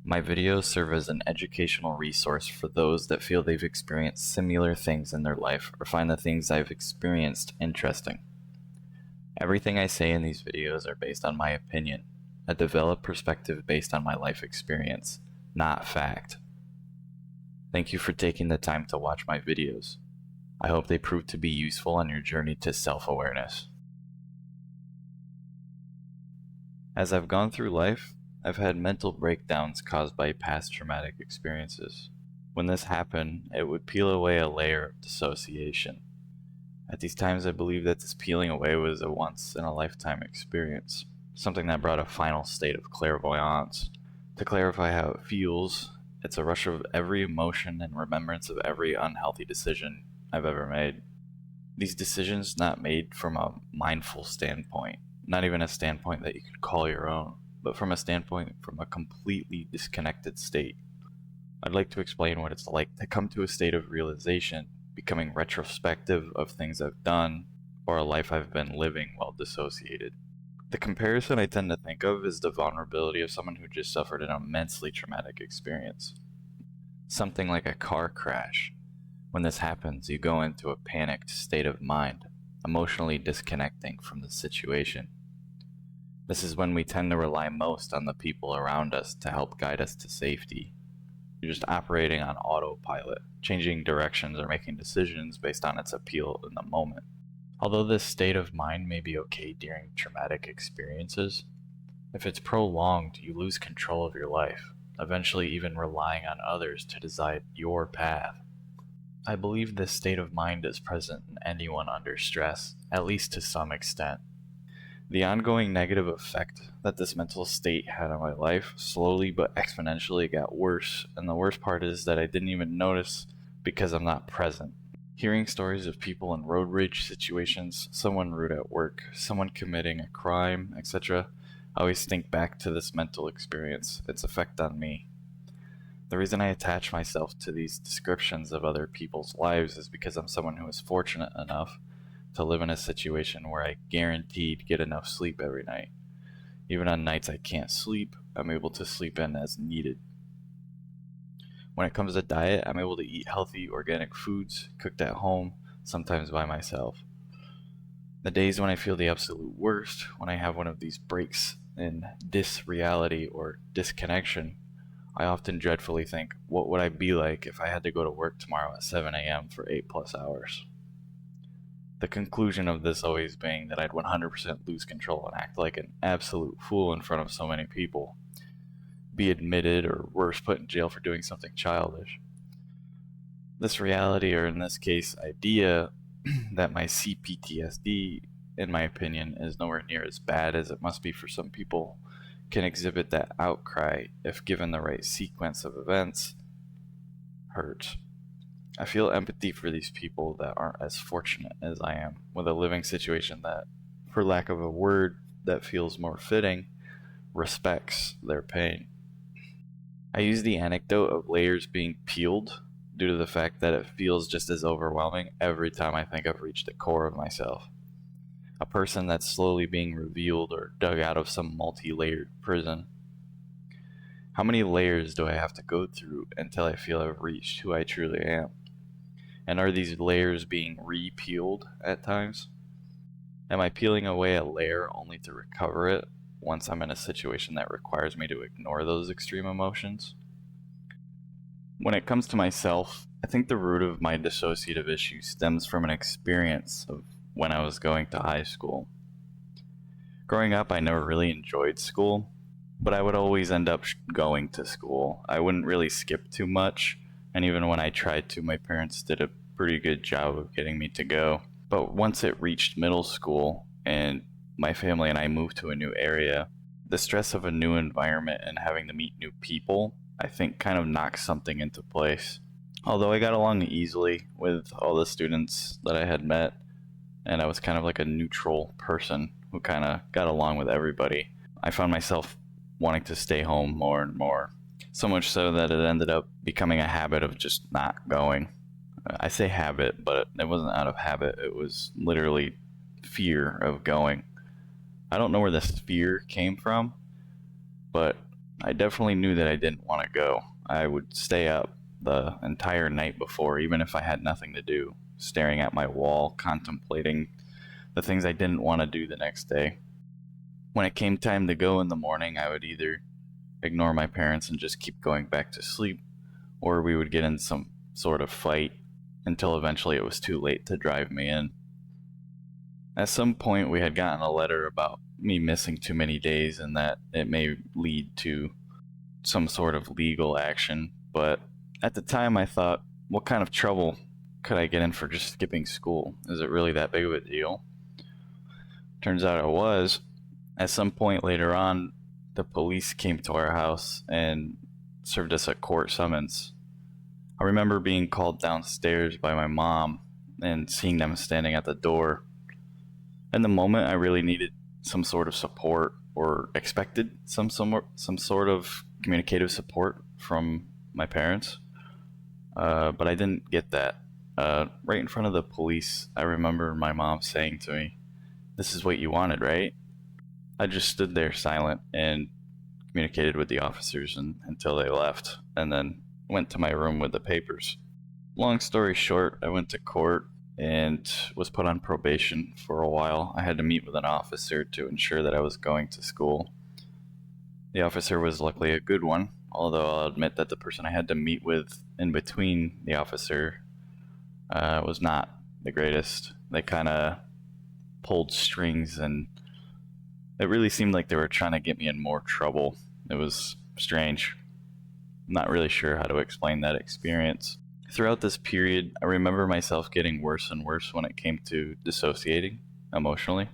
My videos serve as an educational resource for those that feel they've experienced similar things in their life or find the things I've experienced interesting. Everything I say in these videos are based on my opinion, a developed perspective based on my life experience, not fact. Thank you for taking the time to watch my videos. I hope they prove to be useful on your journey to self-awareness. As I've gone through life, I've had mental breakdowns caused by past traumatic experiences. When this happened, it would peel away a layer of dissociation. At these times, I believed that this peeling away was a once-in-a-lifetime experience, something that brought a final state of clairvoyance. To clarify how it feels, it's a rush of every emotion and remembrance of every unhealthy decision I've ever made. These decisions not made from a mindful standpoint, not even a standpoint that you could call your own, but from a standpoint from a completely disconnected state. I'd like to explain what it's like to come to a state of realization, becoming retrospective of things I've done or a life I've been living while dissociated. The comparison I tend to think of is the vulnerability of someone who just suffered an immensely traumatic experience. Something like a car crash. When this happens, you go into a panicked state of mind, emotionally disconnecting from the situation. This is when we tend to rely most on the people around us to help guide us to safety. You're just operating on autopilot, changing directions or making decisions based on its appeal in the moment. Although this state of mind may be okay during traumatic experiences, if it's prolonged, you lose control of your life, eventually even relying on others to decide your path. I believe this state of mind is present in anyone under stress, at least to some extent. The ongoing negative effect that this mental state had on my life slowly but exponentially got worse, and the worst part is that I didn't even notice because I'm not present. Hearing stories of people in road rage situations, someone rude at work, someone committing a crime, etc., I always think back to this mental experience, its effect on me. The reason I attach myself to these descriptions of other people's lives is because I'm someone who is fortunate enough to live in a situation where I guaranteed get enough sleep every night. Even on nights I can't sleep, I'm able to sleep in as needed. When it comes to diet, I'm able to eat healthy, organic foods, cooked at home, sometimes by myself. The days when I feel the absolute worst, when I have one of these breaks in dis-reality or disconnection, I often dreadfully think, what would I be like if I had to go to work tomorrow at 7 a.m. for 8+ hours? The conclusion of this always being that I'd 100% lose control and act like an absolute fool in front of so many people, be admitted or worse, put in jail for doing something childish. This reality, or in this case, idea, that my CPTSD, in my opinion, is nowhere near as bad as it must be for some people, can exhibit that outcry if given the right sequence of events, hurts. I feel empathy for these people that aren't as fortunate as I am, with a living situation that, for lack of a word that feels more fitting, respects their pain. I use the anecdote of layers being peeled due to the fact that it feels just as overwhelming every time I think I've reached the core of myself. A person that's slowly being revealed or dug out of some multi-layered prison. How many layers do I have to go through until I feel I've reached who I truly am? And are these layers being re-peeled at times? Am I peeling away a layer only to recover it once I'm in a situation that requires me to ignore those extreme emotions? When it comes to myself, I think the root of my dissociative issue stems from an experience of when I was going to high school. Growing up, I never really enjoyed school, but I would always end up going to school. I wouldn't really skip too much, and even when I tried to, my parents did a pretty good job of getting me to go. But once it reached middle school and my family and I moved to a new area, the stress of a new environment and having to meet new people, I think kind of knocked something into place. Although I got along easily with all the students that I had met, and I was kind of like a neutral person who kind of got along with everybody, I found myself wanting to stay home more and more. So much so that it ended up becoming a habit of just not going. I say habit, but it wasn't out of habit. It was literally fear of going. I don't know where this fear came from, but I definitely knew that I didn't want to go. I would stay up the entire night before, even if I had nothing to do, staring at my wall, contemplating the things I didn't want to do the next day. When it came time to go in the morning, I would either ignore my parents and just keep going back to sleep, or we would get in some sort of fight until eventually it was too late to drive me in. At some point, we had gotten a letter about me missing too many days and that it may lead to some sort of legal action, but at the time I thought, what kind of trouble could I get in for just skipping school? Is it really that big of a deal? Turns out it was. At some point later on, the police came to our house and served us a court summons. I remember being called downstairs by my mom and seeing them standing at the door. In the moment, I really needed some sort of support, or expected some sort of communicative support from my parents, but I didn't get that. Right in front of the police, I remember my mom saying to me, "This is what you wanted, right?" I just stood there silent and communicated with the officers until they left, and then went to my room with the papers. Long story short, I went to court and was put on probation for a while. I had to meet with an officer to ensure that I was going to school. The officer was luckily a good one, although I'll admit that the person I had to meet with in between the officer was not the greatest. They kind of pulled strings, and it really seemed like they were trying to get me in more trouble. It was strange. I'm not really sure how to explain that experience. Throughout this period, I remember myself getting worse and worse when it came to dissociating emotionally,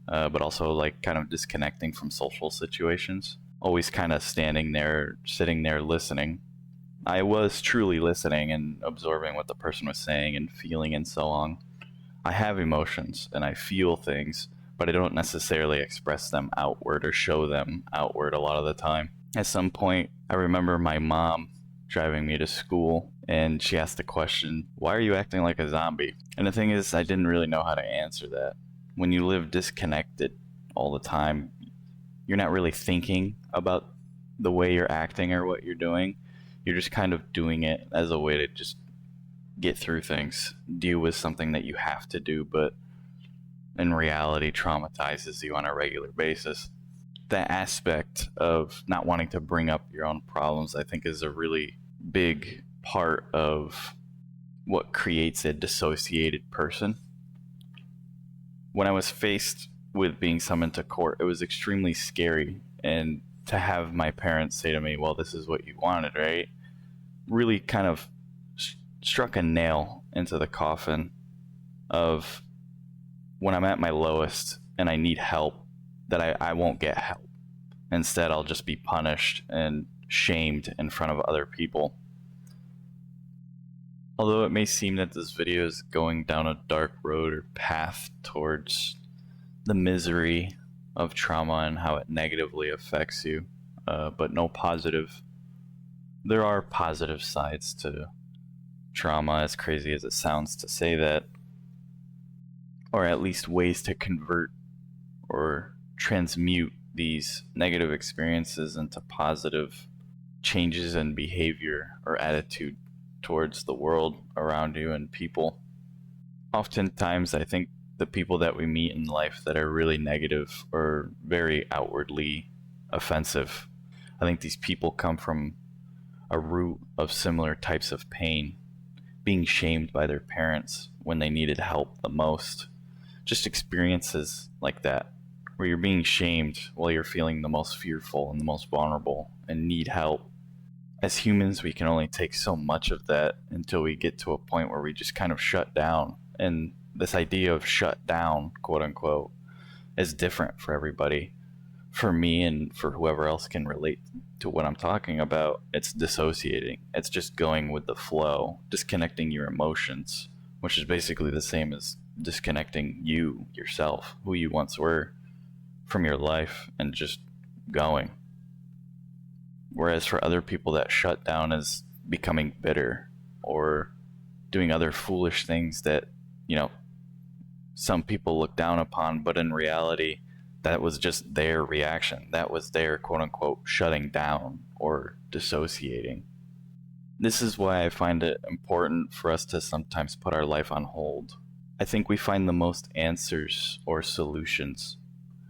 but also like kind of disconnecting from social situations. Always kind of standing there, sitting there listening. I was truly listening and absorbing what the person was saying and feeling and so on. I have emotions and I feel things, but I don't necessarily express them outward or show them outward a lot of the time. At some point, I remember my mom driving me to school, and she asked the question, "Why are you acting like a zombie?" And the thing is, I didn't really know how to answer that. When you live disconnected all the time, you're not really thinking about the way you're acting or what you're doing. You're just kind of doing it as a way to just get through things, deal with something that you have to do, but in reality traumatizes you on a regular basis. That aspect of not wanting to bring up your own problems, I think, is a really big part of what creates a dissociated person. When I was faced with being summoned to court, it was extremely scary, and to have my parents say to me, "Well, this is what you wanted, right?" really kind of struck a nail into the coffin of when I'm at my lowest and I need help, that I won't get help. Instead, I'll just be punished and shamed in front of other people. Although it may seem that this video is going down a dark road or path towards the misery of trauma and how it negatively affects you, but no positive. There are positive sides to trauma, as crazy as it sounds to say that, or at least ways to convert or transmute these negative experiences into positive changes in behavior or attitude towards the world around you and people. Oftentimes, I think the people that we meet in life that are really negative or very outwardly offensive, I think these people come from a root of similar types of pain, being shamed by their parents when they needed help the most. Just experiences like that, where you're being shamed while you're feeling the most fearful and the most vulnerable and need help. As humans, we can only take so much of that until we get to a point where we just kind of shut down. And this idea of shut down, quote unquote, is different for everybody. For me and for whoever else can relate to what I'm talking about, it's dissociating. It's just going with the flow, disconnecting your emotions, which is basically the same as disconnecting you, yourself, who you once were, from your life, and just going. Whereas for other people, that shut down is becoming bitter or doing other foolish things that, some people look down upon, but in reality, That was just their reaction. That was their quote unquote shutting down or dissociating. This is why I find it important for us to sometimes put our life on hold. I think we find the most answers or solutions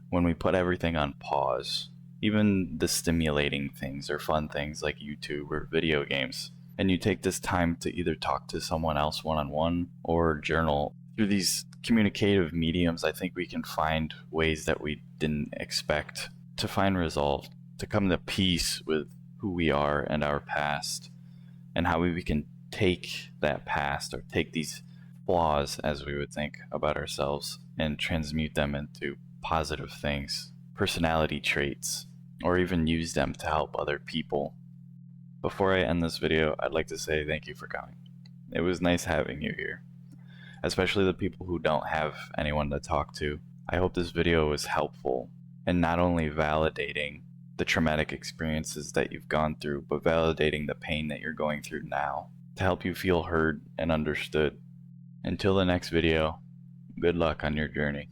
when we put everything on pause, even the stimulating things or fun things like YouTube or video games. And you take this time to either talk to someone else one-on-one or journal. Through these communicative mediums, I think we can find ways that we didn't expect to find resolve, to come to peace with who we are and our past, and how we can take that past or take these flaws, as we would think about ourselves, and transmute them into positive things, personality traits, or even use them to help other people. Before I end this video, I'd like to say thank you for coming. It was nice having you here, especially the people who don't have anyone to talk to. I hope this video was helpful in not only validating the traumatic experiences that you've gone through, but validating the pain that you're going through now to help you feel heard and understood. Until the next video, good luck on your journey.